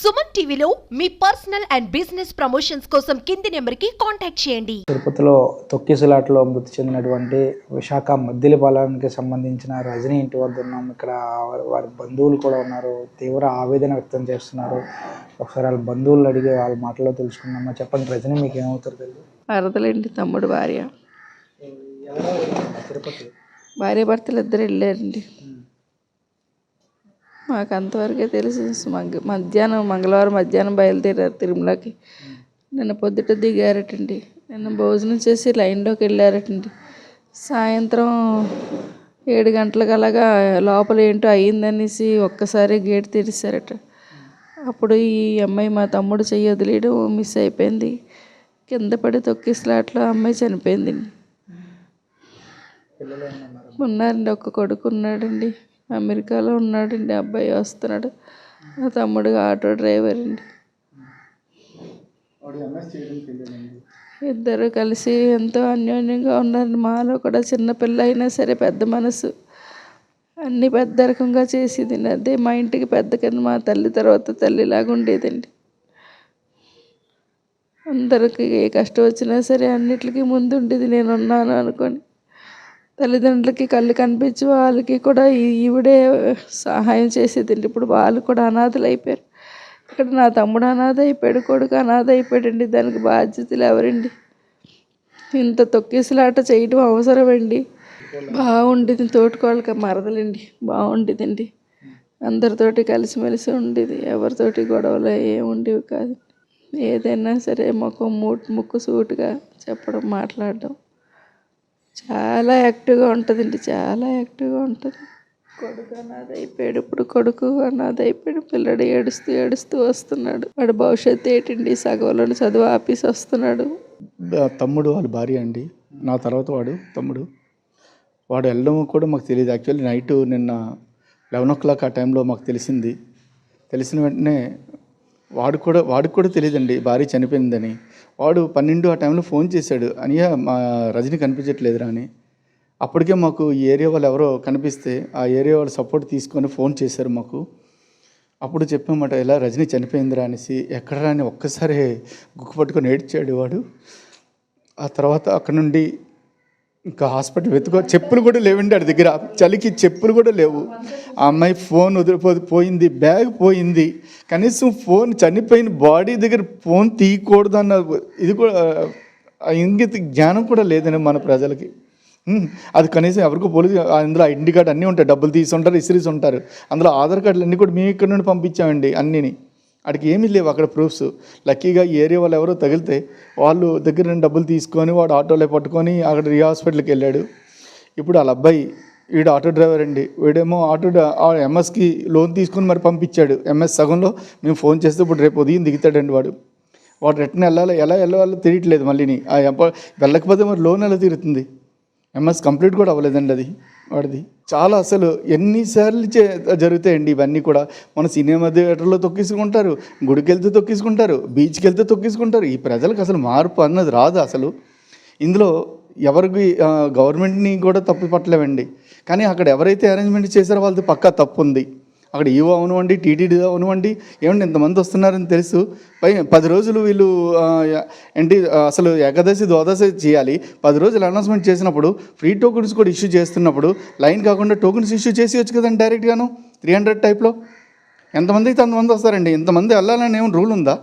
సుమన్ టీవీలో మీ personal and business promotions కోసం కింది నెంబర్కి కాంటాక్ట్ చేయండి. తిరుపతిలో తొక్కిసలాటలో మృతి చెందినటువంటి విశాఖ మద్దిలపాలెంకి సంబంధించిన రజనీ ఇంటి వద్ద ఉన్నాం. ఇక్కడ వారి బంధువులు కూడా ఉన్నారు, తీవ్ర ఆవేదన వ్యక్తం చేస్తున్నారు. ఒకసారి వాళ్ళ బంధువులు అడిగి వాళ్ళ మాటలో తెలుసుకుందామా. చెప్పండి రజనీ, మీకు ఏమవుతారు తెలియదు? వరదలండి, తమ్ముడు భార్య. తిరుపతి భార్య భర్తలు ఇద్దరు వెళ్ళారండి. మాకు అంతవరకే తెలుసు. మంగళవారం మధ్యాహ్నం బయలుదేరారు తిరుమలకి. నిన్న పొద్దుట దిగారటండి. నిన్న భోజనం చేసి లైన్లోకి వెళ్ళారటండి. సాయంత్రం 7 గంటలకు అలాగా లోపల ఏంటో అయ్యిందనేసి ఒక్కసారి గేట్ తెరిచారట. అప్పుడు ఈ అమ్మాయి, మా తమ్ముడు చెయ్యి వదిలేయడం మిస్ అయిపోయింది. కింద పడి తొక్కిసలాట్లో అమ్మాయి చనిపోయింది. ఉన్నారండి, ఒక్క కొడుకు ఉన్నాడండి, అమెరికాలో ఉన్నాడండి. అబ్బాయి వస్తున్నాడు. మా తమ్ముడు ఆటో డ్రైవర్ అండి. ఇద్దరు కలిసి ఎంతో అన్యోన్యంగా ఉన్నారండి. మాలో కూడా చిన్నపిల్ల అయినా సరే పెద్ద మనసు, అన్నీ పెద్ద రకంగా చేసేది. అదే మా ఇంటికి పెద్ద కింద, మా తల్లి తర్వాత తల్లిలాగా ఉండేదండి. అందరికి ఏ కష్టం వచ్చినా సరే అన్నిటికీ ముందు ఉండేది, నేను ఉన్నాను అనుకొని. తల్లిదండ్రులకి కళ్ళు కనిపించి వాళ్ళకి కూడా ఈవిడే సహాయం చేసేదండి. ఇప్పుడు వాళ్ళు కూడా అనాథలు అయిపోయారు. ఇక్కడ నా తమ్ముడు అనాథ అయిపోయాడు, కొడుకు అనాథ అయిపోయాడండి. దానికి బాధ్యతలు ఎవరండి? ఇంత తొక్కిసలాట చేయడం అవసరమండి? బాగుండేది, తోటికోళ్ళకి మరదలండి, బాగుండేదండి. అందరితోటి కలిసిమెలిసి ఉండేది, ఎవరితోటి గొడవలు ఏముండేవి కాదు. ఏదైనా సరే ముక్కు సూటుగా చెప్పడం, మాట్లాడడం చాలా యాక్టివ్గా ఉంటుందండి, చాలా యాక్టివ్గా ఉంటుంది. కొడుకు అనాథ అయిపోయాడు, ఇప్పుడు కొడుకు అనాథ అయిపోయాడు. పిల్లడు ఏడుస్తూ వస్తున్నాడు. వాడు భవిష్యత్తు ఏంటండి? సగంలో చదువు ఆపేసి వస్తున్నాడు. తమ్ముడు వాళ్ళ భార్య అండి, నా తర్వాత వాడు తమ్ముడు. వాడు వెళ్ళడం కూడా మాకు తెలియదు. యాక్చువల్లీ నైట్ నిన్న 11 o'clock ఆ టైంలో మాకు తెలిసింది. తెలిసిన వెంటనే వాడికి కూడా తెలియదండి భార్య చనిపోయిందని. వాడు 12 ఆ టైంలో ఫోన్ చేశాడు, అనియా మా రజనీ కనిపించట్లేదురా అని. అప్పటికే మాకు ఈ ఏరియా వాళ్ళు ఎవరో కనిపిస్తే ఆ ఏరియా వాళ్ళు సపోర్ట్ తీసుకొని ఫోన్ చేశారు మాకు. అప్పుడు చెప్పామట, ఇలా రజనీ చనిపోయిందిరా అనేసి. ఎక్కడరా అని ఒక్కసారి గుక్కు పట్టుకొని ఏడ్చాడు వాడు. ఆ తర్వాత అక్కడ నుండి ఇంకా హాస్పిటల్ చెప్పులు కూడా లేవండి వాడి దగ్గర, చలికి చెప్పులు కూడా లేవు. ఆ అమ్మాయి ఫోన్ పోయింది, బ్యాగ్ పోయింది. కనీసం ఫోన్, చనిపోయిన బాడీ దగ్గర ఫోన్ తీయకూడదన్న ఇది కూడా ఇంగిత జ్ఞానం కూడా లేదండి మన ప్రజలకి. అది కనీసం ఎవరికో పోలీసు, అందులో ఐడెంటిటీ కార్డు అన్నీ ఉంటాయి, డబ్బులు తీసుంటారు, ఇసిరీస్ ఉంటారు. అందులో ఆధార్ కార్డులు అన్నీ కూడా మేము ఇక్కడ నుండి పంపించామండి అన్నీని. వాడికి ఏమీ లేవు అక్కడ ప్రూఫ్స్. లక్కీగా ఈ ఏరియా వాళ్ళు ఎవరో తగిలితే వాళ్ళు దగ్గర నుండి డబ్బులు తీసుకొని వాడు ఆటోలో పట్టుకొని అక్కడ హాస్పిటల్కి వెళ్ళాడు. ఇప్పుడు వాళ్ళ అబ్బాయి, వీడు ఆటో డ్రైవర్ అండి, వీడేమో ఎంఎస్కి లోన్ తీసుకొని మరి పంపించాడు. ఎంఎస్ సగంలో మేము ఫోన్ చేస్తే ఇప్పుడు రేపు ఉదయం దిగుతాడండి వాడు రిటర్న్ ఎలా వెళ్ళాలో తెలియట్లేదు. మళ్ళీని వెళ్ళకపోతే మరి లోన్ ఎలా తీరుతుంది? ఎంఎస్ కంప్లీట్ కూడా అవ్వలేదండి అది వాడిది. చాలా అసలు ఎన్నిసార్లు జరుగుతాయండి ఇవన్నీ కూడా. మన సినిమా థియేటర్లో తొక్కిసుకుంటారు, గుడికి వెళ్తే తొక్కిసుకుంటారు, బీచ్కి వెళ్తే తొక్కిసుకుంటారు. ఈ ప్రజలకు అసలు మార్పు అన్నది రాదు అసలు. ఇందులో ఎవరికి గవర్నమెంట్ని కూడా తప్పు పట్టలేమండి. కానీ అక్కడ ఎవరైతే అరేంజ్మెంట్ చేశారో వాళ్ళది పక్కా తప్పు ఉంది. అక్కడ ఈవో అవనివ్వండి, టీటీడీ అవనివ్వండి, ఏమండి ఇంతమంది వస్తున్నారని తెలుసు. 10 రోజులు వీళ్ళు అసలు ఏకాదశి ద్వాదశి చేయాలి. 10 రోజులు అనౌన్స్మెంట్ చేసినప్పుడు ఫ్రీ టోకెన్స్ కూడా ఇష్యూ చేస్తున్నప్పుడు లైన్ కాకుండా టోకెన్స్ ఇష్యూ చేసి కదండి డైరెక్ట్గాను 300 టైప్లో. ఎంతమంది అయితే అంతమంది వస్తారండి. ఇంతమంది వెళ్ళాలని ఏమైనా రూల్ ఉందా?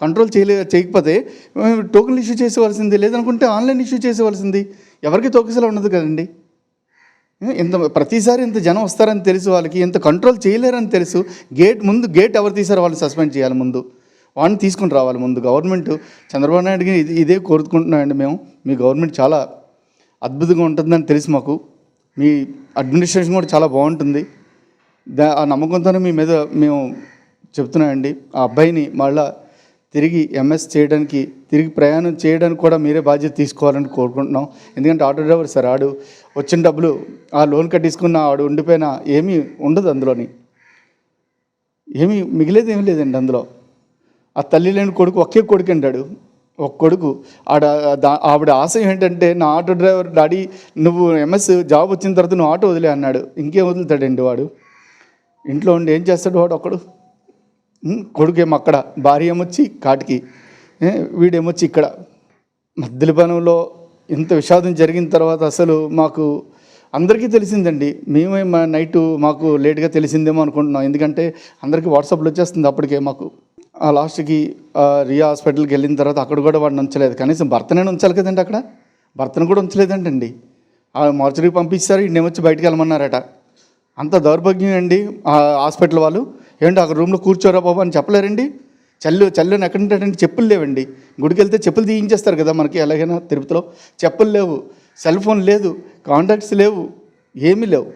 కంట్రోల్ చేయకపోతే టోకెన్లు ఇష్యూ చేసేవలసింది, లేదనుకుంటే ఆన్లైన్ ఇష్యూ చేసేవలసింది. ఎవరికి తొక్కిసలా ఉండదు కదండి. ప్రతిసారి ఇంత జనం వస్తారని తెలుసు, వాళ్ళకి ఇంత కంట్రోల్ చేయలేరని తెలుసు. గేట్ ఎవరు తీసారో వాళ్ళు సస్పెండ్ చేయాలి, ముందు వాడిని తీసుకుని రావాలి ముందు. గవర్నమెంట్ చంద్రబాబు నాయుడుకి ఇదే కోరుకుంటున్నామండి మేము. మీ గవర్నమెంట్ చాలా అద్భుతంగా ఉంటుందని తెలుసు మాకు. మీ అడ్మినిస్ట్రేషన్ కూడా చాలా బాగుంటుంది. ఆ నమ్మకంతోనే మీ మీద మేము చెప్తున్నామండి. ఆ అబ్బాయిని మళ్ళీ తిరిగి ఎంఎస్ చేయడానికి, తిరిగి ప్రయాణం చేయడానికి కూడా మీరే బాధ్యత తీసుకోవాలని కోరుకుంటున్నాం. ఎందుకంటే ఆటో డ్రైవర్ సార్, ఆడు వచ్చిన డబ్బులు ఆ లోన్ కట్టించుకున్న ఆడు ఉండిపోయినా ఏమీ ఉండదు, అందులోని ఏమీ మిగిలేదు, ఏమీ లేదండి అందులో. ఆ తల్లి లేని కొడుకు ఒకే కొడుకు అంటాడు, ఒక కొడుకు. ఆవిడ ఆశయం ఏంటంటే, నా ఆటో డ్రైవర్ డాడీ నువ్వు ఎంఎస్ జాబ్ వచ్చిన తర్వాత నువ్వు ఆటో వదిలే అన్నాడు. ఇంకేం వదులుతాడండి వాడు? ఇంట్లో ఉండి ఏం చేస్తాడు వాడు ఒక్కడు? కొడుకేమో అక్కడ, భార్య ఏమొచ్చి కాటికి, వీడేమొచ్చి ఇక్కడ. మద్దిలపాలెంలో ఇంత విషాదం జరిగిన తర్వాత అసలు మాకు అందరికీ తెలిసిందండి. మేమే నైటు మాకు లేట్గా తెలిసిందేమో అనుకుంటున్నాం, ఎందుకంటే అందరికీ వాట్సాప్లో వచ్చేస్తుంది అప్పటికే మాకు. ఆ లాస్ట్కి రియా హాస్పిటల్కి వెళ్ళిన తర్వాత అక్కడ కూడా వాడిని ఉంచలేదు, కనీసం భర్తనే ఉంచాలి కదండి, అక్కడ భర్తను కూడా ఉంచలేదంటండి. ఆ మార్చరీకి పంపించారు, ఇన్నేమొచ్చి బయటికి వెళ్ళమన్నారట. అంత దౌర్భాగ్యం అండి ఆ హాస్పిటల్ వాళ్ళు. ఏంటి అక్కడ రూమ్లో కూర్చోరా బాబు అని చెప్పలేరండి. చల్లని ఎక్కడ ఉంటాడంటే చెప్పులు లేవండి. గుడికి వెళ్తే చెప్పులు తీయించేస్తారు కదా మనకి, ఎలాగైనా తిరుపతిలో చెప్పులు లేవు, సెల్ ఫోన్ లేదు, కాంటాక్ట్స్ లేవు, ఏమీ లేవు.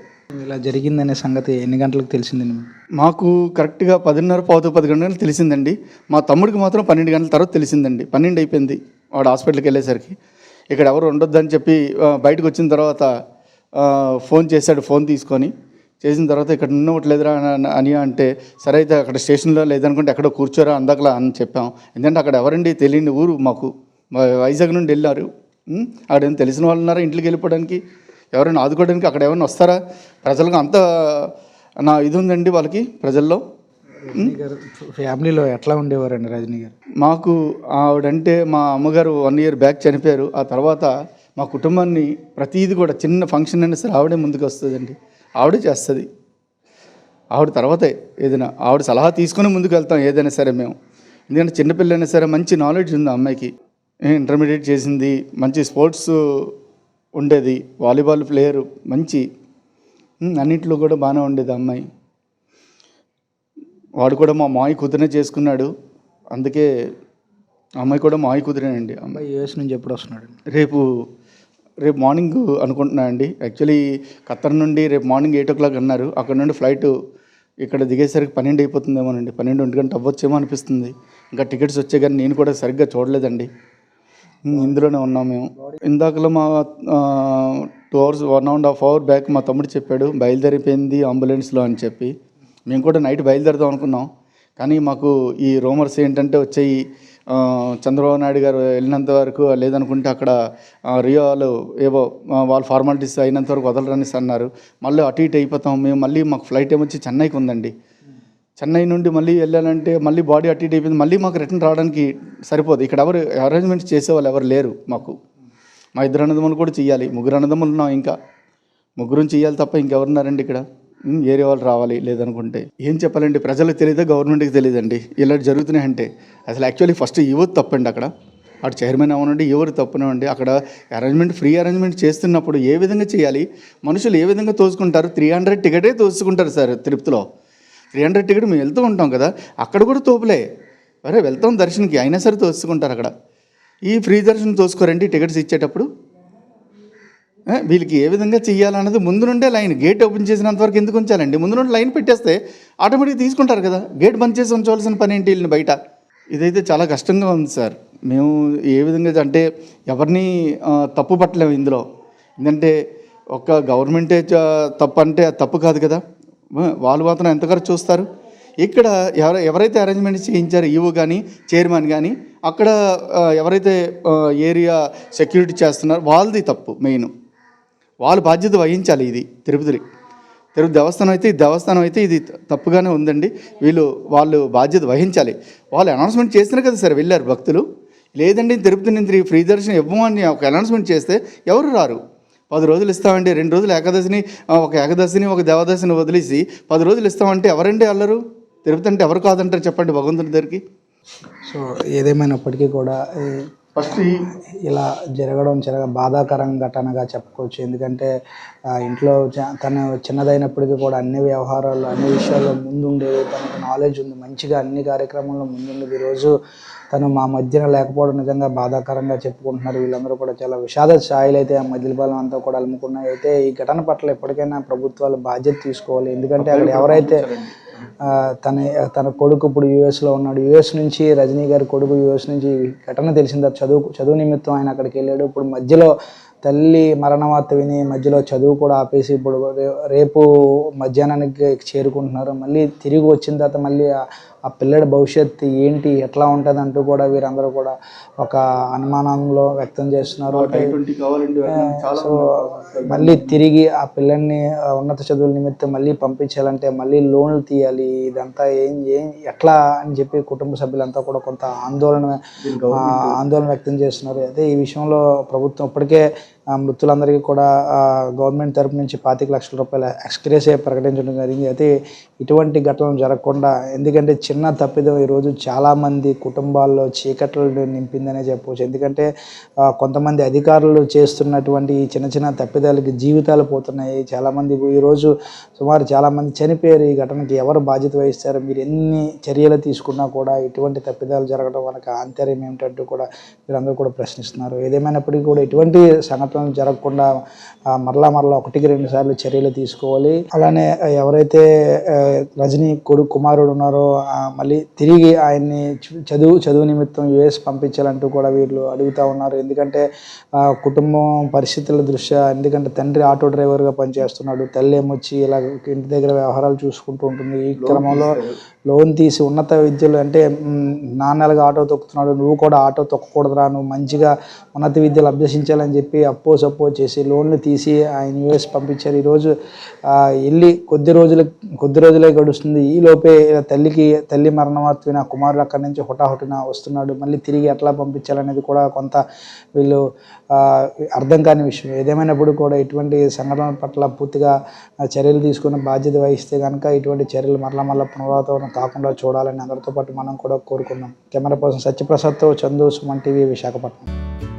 ఇలా జరిగిందనే సంగతి ఎన్ని గంటలకు తెలిసిందండి? మాకు కరెక్ట్గా 10:30 10 గంటలకు తెలిసిందండి. మా తమ్ముడికి మాత్రం 12 గంటల తర్వాత తెలిసిందండి. 12 అయిపోయింది వాడు హాస్పిటల్కి వెళ్ళేసరికి. ఇక్కడ ఎవరు ఉండొద్దని చెప్పి బయటకు వచ్చిన తర్వాత ఫోన్ చేశాడు. ఫోన్ తీసుకొని చేసిన తర్వాత ఇక్కడ ఉండవట్లేదురా అని అంటే, సరే అయితే అక్కడ స్టేషన్లో లేదనుకుంటే ఎక్కడో కూర్చోరా అందాకలా అని చెప్పాం. ఎందుకంటే అక్కడ ఎవరండి తెలియని ఊరు మాకు, వైజాగ్ నుండి వెళ్ళారు. అక్కడేమో తెలిసిన వాళ్ళు ఉన్నారా ఇంట్లోకి వెళ్ళిపోవడానికి, ఎవరైనా ఆదుకోవడానికి అక్కడ ఎవరైనా వస్తారా? ప్రజలకు అంత నా ఇది ఉందండి వాళ్ళకి ప్రజల్లో. రజనీ గారు ఫ్యామిలీలో ఎట్లా ఉండేవారండి రజనీ గారు? మాకు ఆవిడంటే మా అమ్మగారు 1 year బ్యాక్ చనిపోయారు. ఆ తర్వాత మా కుటుంబాన్ని ప్రతిదీ కూడా చిన్న ఫంక్షన్ అయినా సరే ఆవిడే ముందుకు వస్తుందండి, ఆవిడే చేస్తుంది. ఆవిడ తర్వాతే ఏదైనా ఆవిడ సలహా తీసుకొని ముందుకు వెళ్తాం ఏదైనా సరే మేము. ఎందుకంటే చిన్నపిల్లైనా సరే మంచి నాలెడ్జ్ ఉంది ఆ అమ్మాయికి. ఇంటర్మీడియట్ చేసింది, మంచి స్పోర్ట్స్ ఉండేది, వాలీబాల్ ప్లేయరు, మంచి అన్నింటిలో కూడా బాగానే ఉండేది అమ్మాయి. వాడు కూడా మా మావి కూతురే చేసుకున్నాడు, అందుకే అమ్మాయి కూడా మావి కూతురేనండి. అమ్మాయి యూఎస్ నుంచి ఎప్పుడు వస్తున్నాడు? రేపు మార్నింగ్ అనుకుంటున్నా అండి. యాక్చువల్లీ ఖత్తర్ నుండి రేపు మార్నింగ్ 8 o'clock అన్నారు. అక్కడ నుండి ఫ్లైట్ ఇక్కడ దిగేసరికి 12 అయిపోతుందేమోనండి, 12 గంట అవ్వచ్చేమో అనిపిస్తుంది. ఇంకా టికెట్స్ వచ్చే కానీ నేను కూడా సరిగ్గా చూడలేదండి, ఇందులోనే ఉన్నాం మేము. ఇందాకలో మా 2 hours 1.5 hour బ్యాక్ మా తమ్ముడు చెప్పాడు బయలుదేరిపోయింది అంబులెన్స్లో అని చెప్పి. మేము కూడా నైట్ బయలుదేరుదాం అనుకున్నాం, కానీ మాకు ఈ రూమర్స్ ఏంటంటే వచ్చాయి, చంద్రబాబు నాయుడు గారు వెళ్ళినంత వరకు, లేదనుకుంటే అక్కడ రియోలో ఏవో వాళ్ళ ఫార్మాలిటీస్ అయినంత వరకు వదలరని అన్నారు. మళ్ళీ అటు ఇటు అయిపోతాం మేము. మళ్ళీ మాకు ఫ్లైట్ ఏమొచ్చి చెన్నైకి ఉందండి. చెన్నై నుండి మళ్ళీ వెళ్ళాలంటే మళ్ళీ బాడీ అటు ఇటు అయిపోయింది, మళ్ళీ మాకు రిటర్న్ రావడానికి సరిపోదు. ఇక్కడ ఎవరు అరేంజ్మెంట్స్ చేసేవాళ్ళు ఎవరు లేరు మాకు. మా 2 అన్నదమ్ములు కూడా చెయ్యాలి, 3 అన్నదమ్ములు ఉన్నాం, ఇంకా 3 చెయ్యాలి తప్ప ఇంకెవరున్నారండి ఇక్కడ. ఏరియా వాళ్ళు రావాలి, లేదనుకుంటే ఏం చెప్పాలండి, ప్రజలకు తెలియదా గవర్నమెంట్కి తెలియదండి ఇలాంటి జరుగుతున్నాయంటే. అసలు యాక్చువల్లీ ఫస్ట్ యువత తప్పండి, అక్కడ అటు చైర్మన్ అవనండి ఎవరు తప్పునండి. అక్కడ అరేంజ్మెంట్ ఫ్రీ అరేంజ్మెంట్ చేస్తున్నప్పుడు ఏ విధంగా చేయాలి, మనుషులు ఏ విధంగా తోసుకుంటారు. 300 టికెటే తోసుకుంటారు సార్ తిరుపతిలో. 300 టికెట్ మేము వెళ్తూ ఉంటాం కదా, అక్కడ కూడా తోపులే. అరే వెళ్తాం దర్శనంకి, అయినా సరే తోసుకుంటారు అక్కడ. ఈ ఫ్రీ దర్శనం తోసుకోరండి టికెట్స్ ఇచ్చేటప్పుడు. వీళ్ళకి ఏ విధంగా చెయ్యాలన్నది ముందు నుండే లైన్, గేట్ ఓపెన్ చేసినంత వరకు ఎందుకు ఉంచాలండి? ముందు నుండి లైన్ పెట్టేస్తే ఆటోమేటిక్గా తీసుకుంటారు కదా. గేట్ బంద్ చేసి ఉంచవలసిన పని ఏంటి వీళ్ళని బయట? ఇదైతే చాలా కష్టంగా ఉంది సార్. మేము ఏ విధంగా అంటే ఎవరిని తప్పు పట్టలేము ఇందులో. ఎందుకంటే ఒక గవర్నమెంటే తప్పు అంటే తప్పు కాదు కదా, వాళ్ళు మాత్రం ఎంత ఖర్చు చూస్తారు. ఇక్కడ ఎవరైతే అరేంజ్మెంట్స్ చేయించారో ఈవో కానీ చైర్మన్ కానీ, అక్కడ ఎవరైతే ఏరియా సెక్యూరిటీ చేస్తున్నారో వాళ్ళది తప్పు. మెయిన్ వాళ్ళు బాధ్యత వహించాలి. ఇది తిరుపతి దేవస్థానం అయితే ఇది తప్పుగానే ఉందండి. వాళ్ళు బాధ్యత వహించాలి. వాళ్ళు అనౌన్స్మెంట్ చేసినారు కదా సార్, వెళ్ళారు భక్తులు. లేదండి తిరుపతి నుంచి ఫ్రీ దర్శనం ఇవ్వమని ఒక అనౌన్స్మెంట్ చేస్తే ఎవరు రారు. 10 రోజులు ఇస్తామండి, 2 రోజులు ఏకాదశిని ఒక దేవదశిని వదిలేసి 10 రోజులు ఇస్తామంటే ఎవరండి వెళ్ళరు? తిరుపతి అంటే ఎవరు కాదంటారు చెప్పండి భగవంతుని దగ్గరికి. సో ఏదేమైనప్పటికీ కూడా ఫస్ట్ ఇలా జరగడం చాలా బాధాకరం ఘటనగా చెప్పుకోవచ్చు. ఎందుకంటే ఇంట్లో తను చిన్నదైనప్పటికీ కూడా అన్ని వ్యవహారాల్లో అన్ని విషయాల్లో ముందుండేది, తనకు నాలెడ్జ్ ఉంది, మంచిగా అన్ని కార్యక్రమాల్లో ముందుండేది. ఈరోజు తను మా మధ్యన లేకపోవడం నిజంగా బాధాకరంగా చెప్పుకుంటున్నారు. వీళ్ళందరూ కూడా చాలా విషాద స్థాయిలు అయితే ఆ మద్దిలపాలెం అంతా కూడా అలుముకున్నాయి. అయితే ఈ ఘటన పట్ల ఎప్పటికైనా ప్రభుత్వాలు బాధ్యత తీసుకోవాలి. ఎందుకంటే అక్కడ ఎవరైతే తన కొడుకు ఇప్పుడు యూఎస్లో ఉన్నాడు, యూఎస్ నుంచి రజనీ గారి కొడుకు యూఎస్ నుంచి ఘటన తెలిసిందా, చదువు నిమిత్తం ఆయన అక్కడికి వెళ్ళాడు. ఇప్పుడు మధ్యలో తల్లి మరణ వార్త విని మధ్యలో చదువు కూడా ఆపేసి ఇప్పుడు రేపు మధ్యాహ్నానికి చేరుకుంటున్నారు. మళ్ళీ తిరిగి వచ్చిన తర్వాత మళ్ళీ ఆ పిల్లడి భవిష్యత్తు ఏంటి, ఎట్లా ఉంటుంది అంటూ కూడా వీరందరూ కూడా ఒక అనుమానంలో వ్యక్తం చేస్తున్నారు. సో మళ్ళీ తిరిగి ఆ పిల్లల్ని ఉన్నత చదువుల నిమిత్తం మళ్ళీ పంపించాలంటే మళ్ళీ లోన్లు తీయాలి. ఇదంతా ఏం ఏం ఎట్లా అని చెప్పి కుటుంబ సభ్యులంతా కూడా కొంత ఆందోళన వ్యక్తం చేస్తున్నారు. అయితే ఈ విషయంలో ప్రభుత్వం ఇప్పటికే మృతులందరికీ కూడా గవర్నమెంట్ తరపు నుంచి 25 లక్షల రూపాయల ఎక్స్గ్రేషియా ప్రకటించడం జరిగింది. అయితే ఇటువంటి ఘటనలు జరగకుండా, ఎందుకంటే చిన్న తప్పిదం ఈరోజు చాలామంది కుటుంబాల్లో చీకట్లు నింపిందనే చెప్పవచ్చు. ఎందుకంటే కొంతమంది అధికారులు చేస్తున్నటువంటి ఈ చిన్న చిన్న తప్పిదాలకి జీవితాలు పోతున్నాయి. చాలామంది ఈరోజు సుమారు చాలామంది చనిపోయారు. ఈ ఘటనకి ఎవరు బాధ్యత వహిస్తారు? మీరు ఎన్ని చర్యలు తీసుకున్నా కూడా ఇటువంటి తప్పిదాలు జరగడం మనకు ఆంతర్యం ఏమిటంటూ కూడా వీరందరూ కూడా ప్రశ్నిస్తున్నారు. ఏదేమైనప్పటికీ కూడా ఇటువంటి సంఘటనలు జరగకుండా మరలా 1-2 సార్లు చర్యలు తీసుకోవాలి. అలానే ఎవరైతే రజనీ కుమారుడు ఉన్నారో మళ్ళీ తిరిగి ఆయన్ని చదువు నిమిత్తం యుఎస్ పంపించాలంటూ కూడా వీళ్ళు అడుగుతూ ఉన్నారు. ఎందుకంటే కుటుంబం పరిస్థితుల దృష్ట్యా, ఎందుకంటే తండ్రి ఆటో డ్రైవర్గా పనిచేస్తున్నాడు, తల్లి ఏమొచ్చి ఇలా ఇంటి దగ్గర వ్యవహారాలు చూసుకుంటూ ఉంటుంది. ఈ క్రమంలో లోన్ తీసి ఉన్నత విద్యలు, అంటే నాన్నలుగా ఆటో తొక్కుతున్నాడు, నువ్వు కూడా ఆటో తొక్కకూడదురా, నువ్వు మంచిగా ఉన్నత విద్యలు అభ్యసించాలని చెప్పి సపోజ్ చేసి లోన్లు తీసి ఆయన యుఎస్ పంపించారు. ఈరోజు వెళ్ళి కొద్ది రోజులే గడుస్తుంది. ఈలోపే తల్లి మరణమార్పిన కుమారుడు అక్కడి నుంచి హుటాహుటిన వస్తున్నాడు. మళ్ళీ తిరిగి ఎట్లా పంపించాలనేది కూడా కొంత వీళ్ళు అర్థం కాని విషయం. ఏదేమైనప్పుడు కూడా ఇటువంటి సంఘటనల పట్ల పూర్తిగా చర్యలు తీసుకున్న బాధ్యత వహిస్తే కనుక ఇటువంటి చర్యలు మరలా పునరావృతం కాకుండా చూడాలని అందరితో పాటు మనం కూడా కోరుకున్నాం. కెమెరా పర్సన్ సత్యప్రసాద్తో చందు, సుమన్ టీవీ, విశాఖపట్నం.